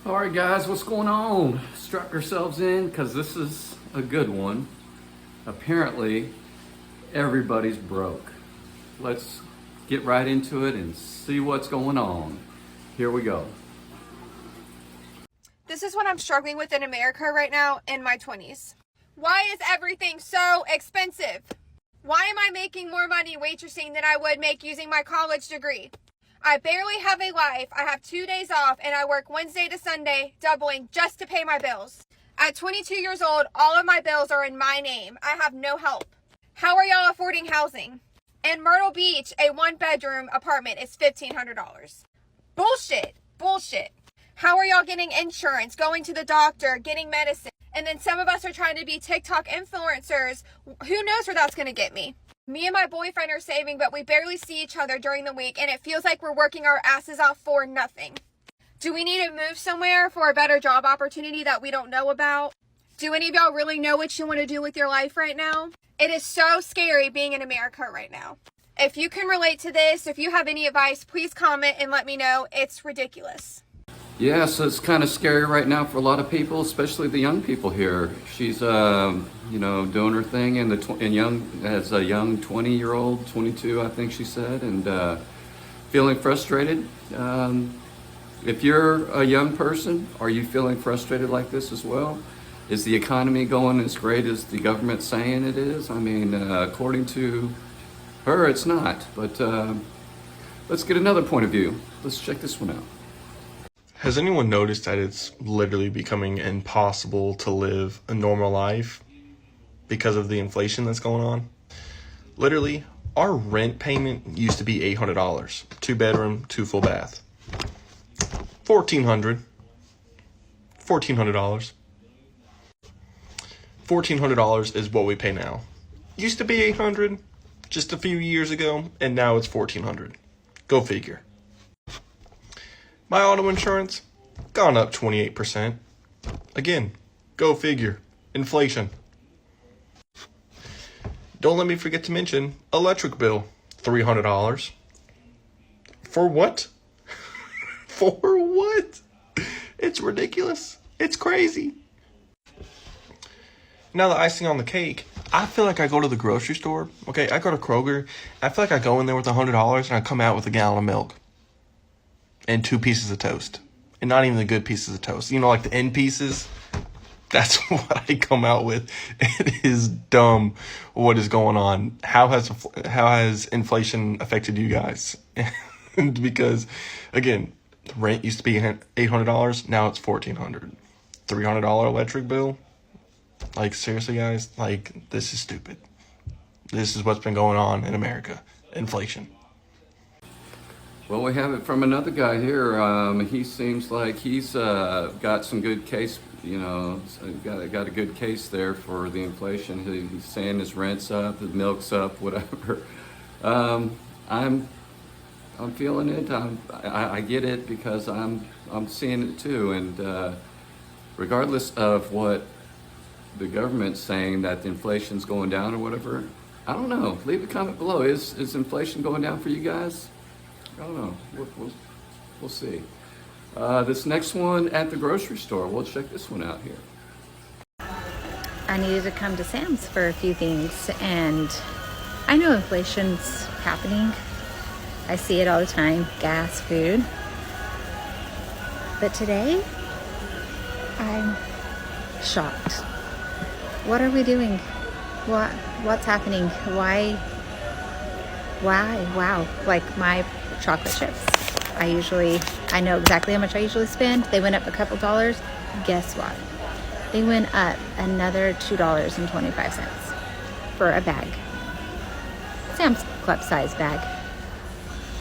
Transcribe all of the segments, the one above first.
All right, guys, what's going on? Strap yourselves in because this is a good one. Apparently, everybody's broke. Let's get right into it and see what's going on. Here we go. This is what I'm struggling with in America right now in my 20s. Why is everything so expensive? Why am I making more money waitressing than I would make using my college degree? I barely have a life. I have 2 days off and I work Wednesday to Sunday, doubling just to pay my bills. At 22 years old, all of my bills are in my name. I have no help. How are y'all affording housing? In Myrtle Beach, a 1-bedroom apartment is $1,500. Bullshit. How are y'all getting insurance, going to the doctor, getting medicine? And then some of us are trying to be TikTok influencers. Who knows where that's going to get me? Me and my boyfriend are saving, but we barely see each other during the week, and it feels like we're working our asses off for nothing. Do we need to move somewhere for a better job opportunity that we don't know about? Do any of y'all really know what you want to do with your life right now? It is so scary being in America right now. If you can relate to this, if you have any advice, please comment and let me know. It's ridiculous. Yeah, so it's kind of scary right now for a lot of people, especially the young people here. She's, doing her thing as a young 20-year-old, 22, I think she said, and feeling frustrated. If you're a young person, are you feeling frustrated like this as well? Is the economy going as great as the government's saying it is? I mean, according to her, it's not. But let's get another point of view. Let's check this one out. Has anyone noticed that it's literally becoming impossible to live a normal life because of the inflation that's going on? Literally, our rent payment used to be $800. 2-bedroom, 2 full bath. $1,400. $1,400 is what we pay now. Used to be $800 just a few years ago, and now it's $1,400. Go figure. My auto insurance, gone up 28%. Again, go figure. Inflation. Don't let me forget to mention electric bill, $300. For what? For what? It's ridiculous. It's crazy. Now the icing on the cake, I feel like I go to the grocery store. Okay, I go to Kroger. I feel like I go in there with $100 and I come out with a gallon of milk. And 2 pieces of toast. And not even the good pieces of toast. You know, like the end pieces? That's what I come out with. It is dumb what is going on. How has inflation affected you guys? Because, again, rent used to be $800. Now it's $1,400. $300 electric bill? Like, seriously, guys? Like, this is stupid. This is what's been going on in America. Inflation. Well, we have it from another guy here. He seems like he's got some good case, got a good case there for the inflation. He's saying his rent's up, his milk's up, whatever. I'm feeling it. I get it because I'm seeing it too. And regardless of what the government's saying that the inflation's going down or whatever, I don't know. Leave a comment below. Is inflation going down for you guys? I don't know. We'll see. This next one at the grocery store. We'll check this one out here. I needed to come to Sam's for a few things, and I know inflation's happening. I see it all the time, gas, food. But today, I'm shocked. What are we doing? What's happening? Why? Wow. Like my chocolate chips. I know exactly how much I usually spend. They went up a couple dollars. Guess what? They went up another $2.25 for a bag. Sam's Club size bag.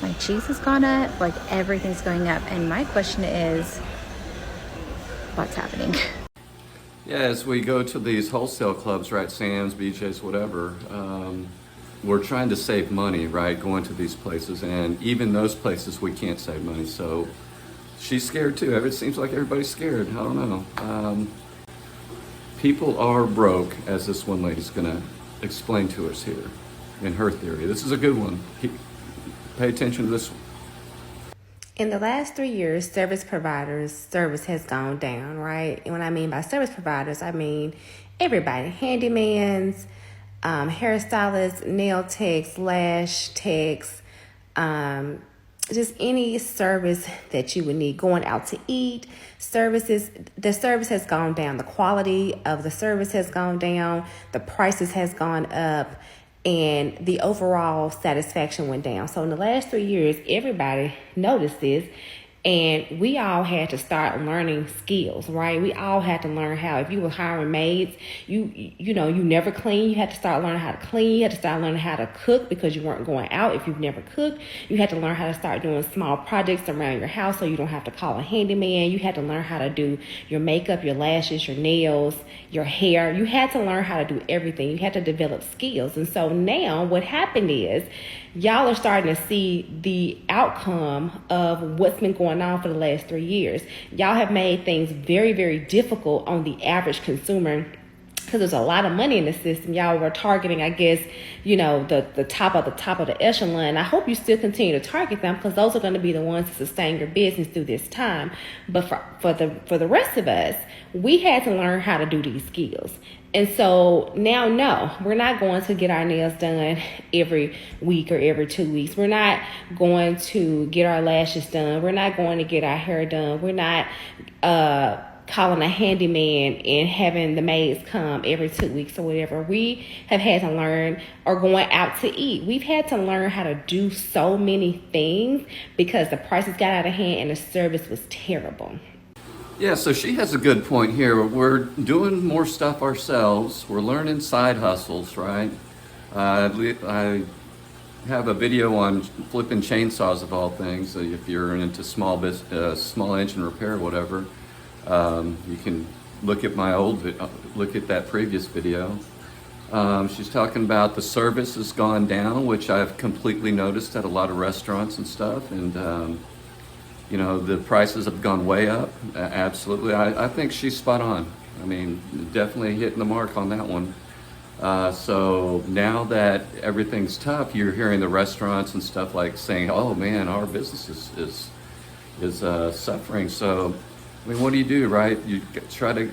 My cheese has gone up. Like, everything's going up. And my question is, what's happening? Yeah, as we go to these wholesale clubs, right, Sam's, BJ's, whatever, we're trying to save money, right, going to these places, and even those places we can't save money. So she's scared too. It seems like everybody's scared. I don't know. People are broke, as this one lady's gonna explain to us here in her theory. This is a good one. Pay attention to this one. In the last 3 years, service providers' service has gone down, right? And what I mean by service providers, I mean everybody, handymans, hairstylists, nail techs, lash techs, just any service that you would need, going out to eat, services, the service has gone down. The quality of the service has gone down. The prices has gone up. And the overall satisfaction went down. So in the last 3 years, everybody noticed this, and we all had to start learning skills, right? We all had to learn how. If you were hiring maids, you never clean. You had to start learning how to clean. You had to start learning how to cook because you weren't going out. If you've never cooked, you had to learn how to start doing small projects around your house so you don't have to call a handyman. You had to learn how to do your makeup, your lashes, your nails, your hair. You had to learn how to do everything. You had to develop skills. And so now what happened is y'all are starting to see the outcome of what's been going on for the last 3 years. Y'all have made things very, very difficult on the average consumer because there's a lot of money in the system. Y'all were targeting, I guess, the top of the echelon. I hope you still continue to target them because those are going to be the ones to sustain your business through this time. But for the rest of us, we had to learn how to do these skills. And so now, no, we're not going to get our nails done every week or every 2 weeks. We're not going to get our lashes done. We're not going to get our hair done. We're not calling a handyman and having the maids come every 2 weeks or whatever. We have had to learn, or going out to eat. We've had to learn how to do so many things because the prices got out of hand and the service was terrible. Yeah, so she has a good point here. We're doing more stuff ourselves. We're learning side hustles, right? I have a video on flipping chainsaws of all things. So if you're into small engine repair, or whatever, you can look at look at that previous video. She's talking about the service has gone down, which I've completely noticed at a lot of restaurants and stuff, and the prices have gone way up. Absolutely. I think she's spot on. I mean, definitely hitting the mark on that one. So now that everything's tough, you're hearing the restaurants and stuff like saying, oh man, our business is suffering. So, I mean, what do you do, right? You try to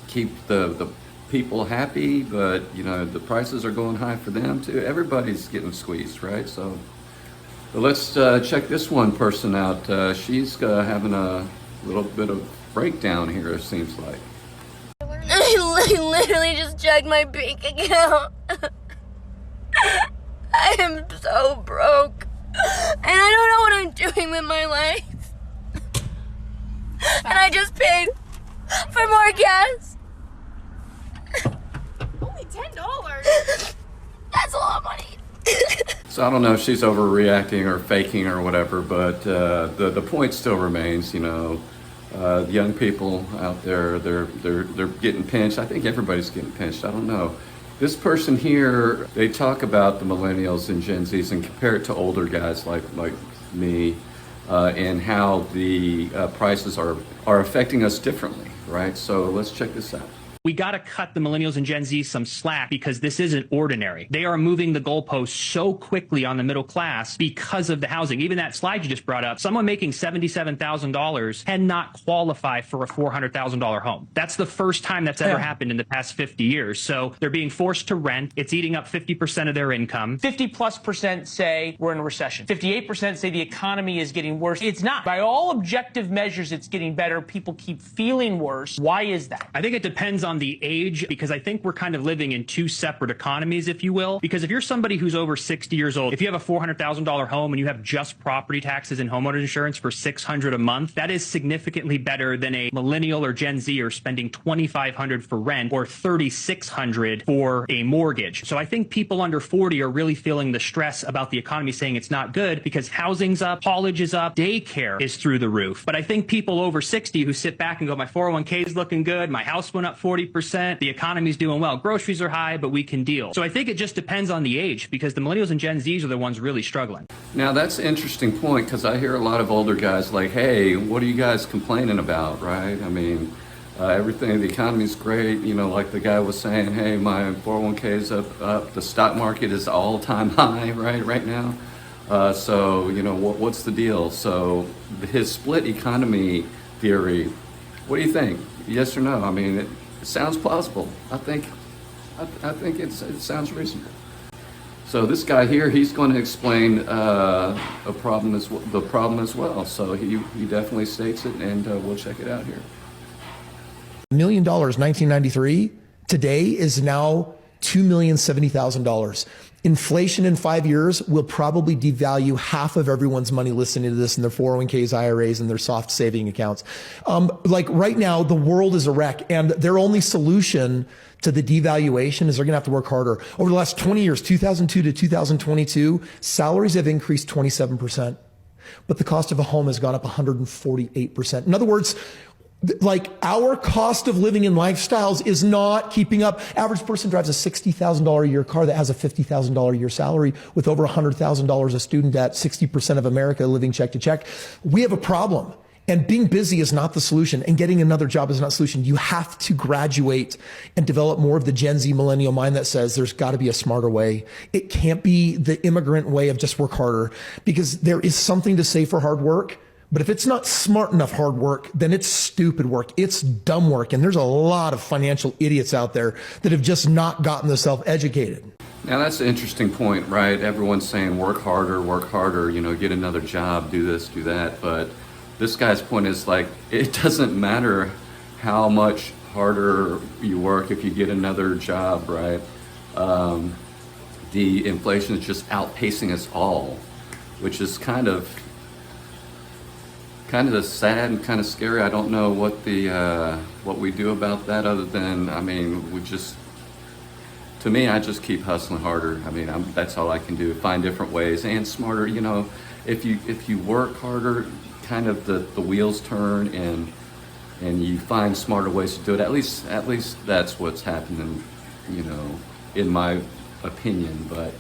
keep the people happy, but the prices are going high for them too. Everybody's getting squeezed, right? So let's check this one person out. She's having a little bit of breakdown here, it seems like. I literally just checked my bank account. I am so broke. And I don't know what I'm doing with my life. And I just paid for more gas. Only $10. That's a lot of money. So I don't know if she's overreacting or faking or whatever, but the point still remains. Young people out there, they're getting pinched. I think everybody's getting pinched. I don't know. This person here, they talk about the millennials and Gen Zs and compare it to older guys like me, and how the prices are affecting us differently, right? So let's check this out. We got to cut the millennials and Gen Z some slack because this isn't ordinary. They are moving the goalposts so quickly on the middle class because of the housing. Even that slide you just brought up, someone making $77,000 cannot qualify for a $400,000 home. That's the first time that's ever happened in the past 50 years. So they're being forced to rent. It's eating up 50% of their income. 50+% say we're in a recession. 58% say the economy is getting worse. It's not. By all objective measures, it's getting better. People keep feeling worse. Why is that? I think it depends on the age, because I think we're kind of living in two separate economies, if you will. Because if you're somebody who's over 60 years old, if you have a $400,000 home and you have just property taxes and homeowner insurance for $600 a month, that is significantly better than a millennial or Gen Zer spending $2,500 for rent or $3,600 for a mortgage. So I think people under 40 are really feeling the stress about the economy, saying it's not good because housing's up, college is up, daycare is through the roof. But I think people over 60 who sit back and go, my 401k is looking good, my house went up 40%, the economy's doing well, groceries are high, but we can deal. So I think it just depends on the age, because the millennials and Gen Zs are the ones really struggling. Now that's an interesting point, because I hear a lot of older guys like, hey, what are you guys complaining about, right? I mean, everything, the economy's great, like the guy was saying, hey, my 401k is up, the stock market is all-time high right now. So, you know, what's the deal? So his split economy theory, what do you think? Yes or no? I mean, it sounds plausible. I think it sounds reasonable. So this guy here, he's going to explain the problem as well. So he definitely states it, and we'll check it out here. $1 million 1993 today is now $2,070,000. Inflation in 5 years will probably devalue half of everyone's money listening to this in their 401ks, IRAs, and their soft saving accounts. Like right now, the world is a wreck, and their only solution to the devaluation is they're going to have to work harder. Over the last 20 years, 2002 to 2022, salaries have increased 27%, but the cost of a home has gone up 148%. In other words, like our cost of living and lifestyles is not keeping up. Average person drives a $60,000 a year car that has a $50,000 a year salary with over $100,000 of student debt, 60% of America living check to check. We have a problem. And being busy is not the solution, and getting another job is not the solution. You have to graduate and develop more of the Gen Z millennial mind that says there's got to be a smarter way. It can't be the immigrant way of just work harder, because there is something to say for hard work. But if it's not smart enough hard work, then it's stupid work. It's dumb work. And there's a lot of financial idiots out there that have just not gotten themselves educated. Now that's an interesting point, right? Everyone's saying work harder, you know, get another job, do this, do that. But this guy's point is like, it doesn't matter how much harder you work if you get another job, right? The inflation is just outpacing us all, which is kind of sad and kind of scary. I don't know what we do about that, other than, I mean, to me, I just keep hustling harder. I mean, that's all I can do, find different ways and smarter. You know, if you work harder, kind of the wheels turn, and you find smarter ways to do it. At least that's what's happening, you know, in my opinion. But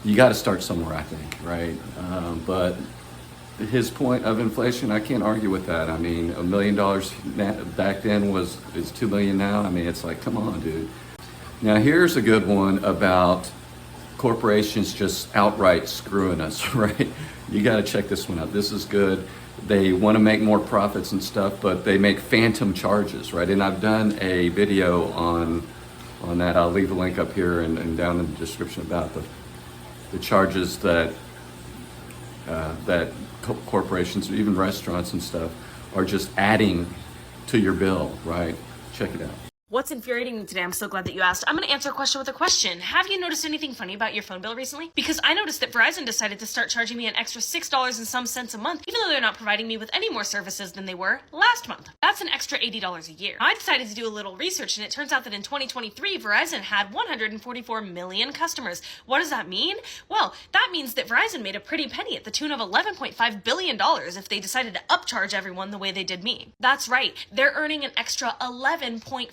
you got to start somewhere, I think, right? But his point of inflation, I can't argue with that. I mean, $1 million back then is $2 million now. I mean, it's like, come on, dude. Now here's a good one about corporations just outright screwing us, right? You got to check this one out. This is good. They want to make more profits and stuff, but they make phantom charges, right? And I've done a video on that. I'll leave a link up here and down in the description about the charges that corporations or even restaurants and stuff are just adding to your bill, right? Check it out. What's infuriating me today? I'm so glad that you asked. I'm going to answer a question with a question. Have you noticed anything funny about your phone bill recently? Because I noticed that Verizon decided to start charging me an extra $6 and some cents a month, even though they're not providing me with any more services than they were last month. That's an extra $80 a year. I decided to do a little research, and it turns out that in 2023, Verizon had 144 million customers. What does that mean? Well, that means that Verizon made a pretty penny at the tune of $11.5 billion if they decided to upcharge everyone the way they did me. That's right. They're earning an extra $11.5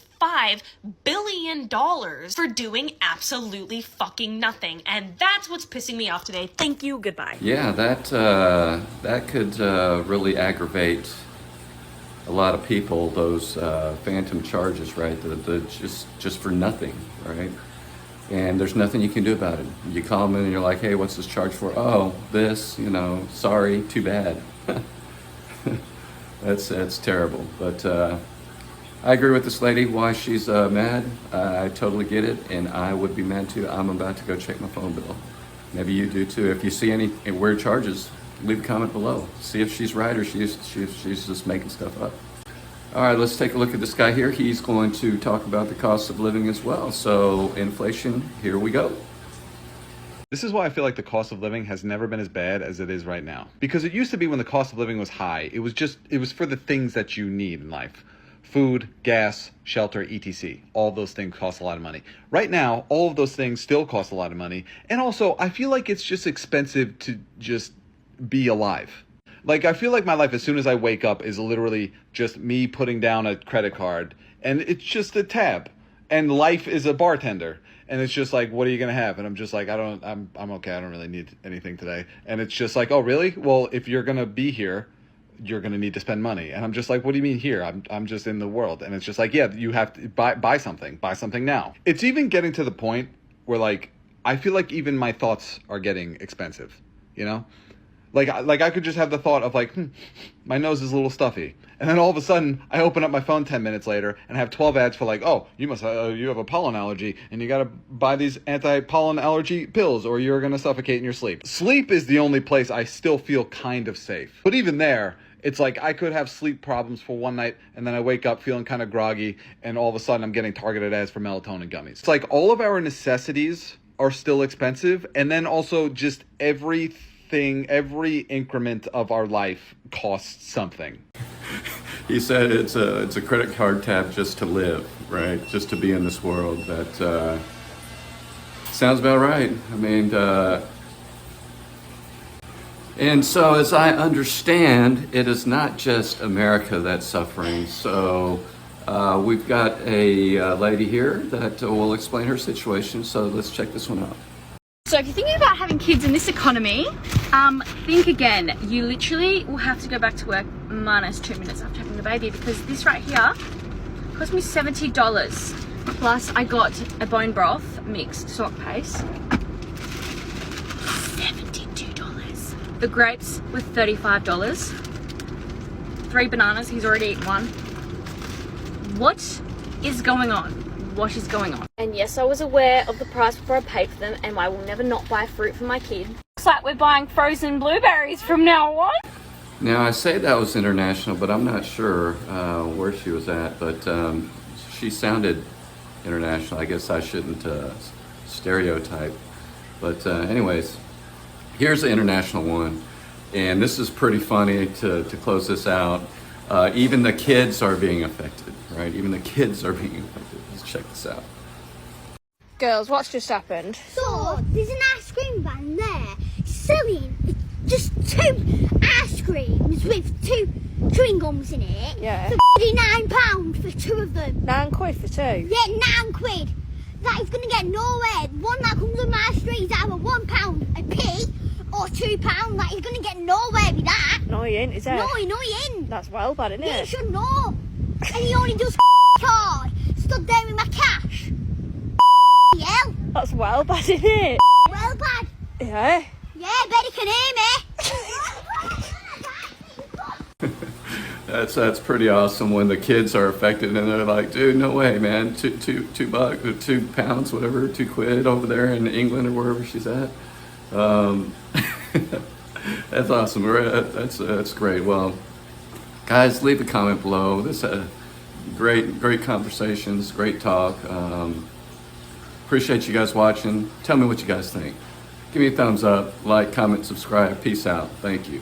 billion for doing absolutely fucking nothing. And that's what's pissing me off today. Thank you. Goodbye. Yeah, that could really aggravate a lot of people, those phantom charges, right? The just for nothing, right? And there's nothing you can do about it. You call them in and you're like, hey, what's this charge for? Oh, this, you know, sorry, too bad. That's terrible. But I agree with this lady, why she's mad. I totally get it, and I would be mad too. I'm about to go check my phone bill. Maybe you do too. If you see any weird charges, leave a comment below. See if she's right or she's just making stuff up. All right, let's take a look at this guy here. He's going to talk about the cost of living as well. So inflation, here we go. This is why I feel like the cost of living has never been as bad as it is right now. Because it used to be when the cost of living was high, it was for the things that you need in life. Food, gas, shelter, etc. All those things cost a lot of money. Right now, all of those things still cost a lot of money. And also, I feel like it's just expensive to just be alive. Like, I feel like my life as soon as I wake up is literally just me putting down a credit card. And it's just a tab. And life is a bartender. And it's just like, what are you going to have? And I'm just like, I'm okay. I don't really need anything today. And it's just like, oh, really? Well, if you're going to be here, you're going to need to spend money. And I'm just like, what do you mean here? I'm just in the world. And it's just like, yeah, you have to buy something now. It's even getting to the point where, like, I feel like even my thoughts are getting expensive. you know? Like I could just have the thought of like, my nose is a little stuffy. And then all of a sudden, I open up my phone 10 minutes later and have 12 ads for like, oh, you have a pollen allergy and you got to buy these anti-pollen allergy pills or you're going to suffocate in your sleep. Sleep is the only place I still feel kind of safe. But even there, it's like I could have sleep problems for one night and then I wake up feeling kind of groggy and all of a sudden I'm getting targeted ads for melatonin gummies. It's like all of our necessities are still expensive, and then also just every increment of our life costs something. He said it's a credit card tab just to live, right? Just to be in this world. That sounds about right. I mean, and so as I understand, it is not just America that's suffering. So we've got a lady here that will explain her situation. So let's check this one out. So if you're thinking about having kids in this economy, think again. You literally will have to go back to work minus 2 minutes after having the baby, because this right here cost me $70. Plus I got a bone broth mixed sock paste. $72. The grapes were $35. 3 bananas, he's already eaten one. What is going on? What is going on? And yes, I was aware of the price before I paid for them, and I will never not buy fruit for my kid. Looks like we're buying frozen blueberries from now on. Now I say that was international, but I'm not sure where she was at, but she sounded international. I guess I shouldn't stereotype. But anyways, here's the international one. And this is pretty funny to close this out. Even the kids are being affected, right? Even the kids are being affected. Let's check this out. Girls, what's just happened? So, there's an ice cream van there selling just 2 ice creams with 2 chewing gums in it. Yeah. For £9 for 2 of them. £9 for 2? Yeah, £9. That is going to get nowhere. One that comes on my street is either £1 a p or £2. Like, he's going to get nowhere with that. No, he ain't, is it? No, he ain't. That's well bad, isn't Yeah, it? you should know. And he only does card. Stood there with my cash. Hell. That's well bad, isn't it? Well bad. Yeah. Yeah, bet he can hear me. That's pretty awesome when the kids are affected and they're like, dude, no way, man. $2 or £2, whatever, £2 over there in England or wherever she's at. That's awesome. That's great. Well, guys, leave a comment below. This great conversations, great talk. Appreciate you guys watching. Tell me what you guys think. Give me a thumbs up, like, comment, subscribe. Peace out. Thank you.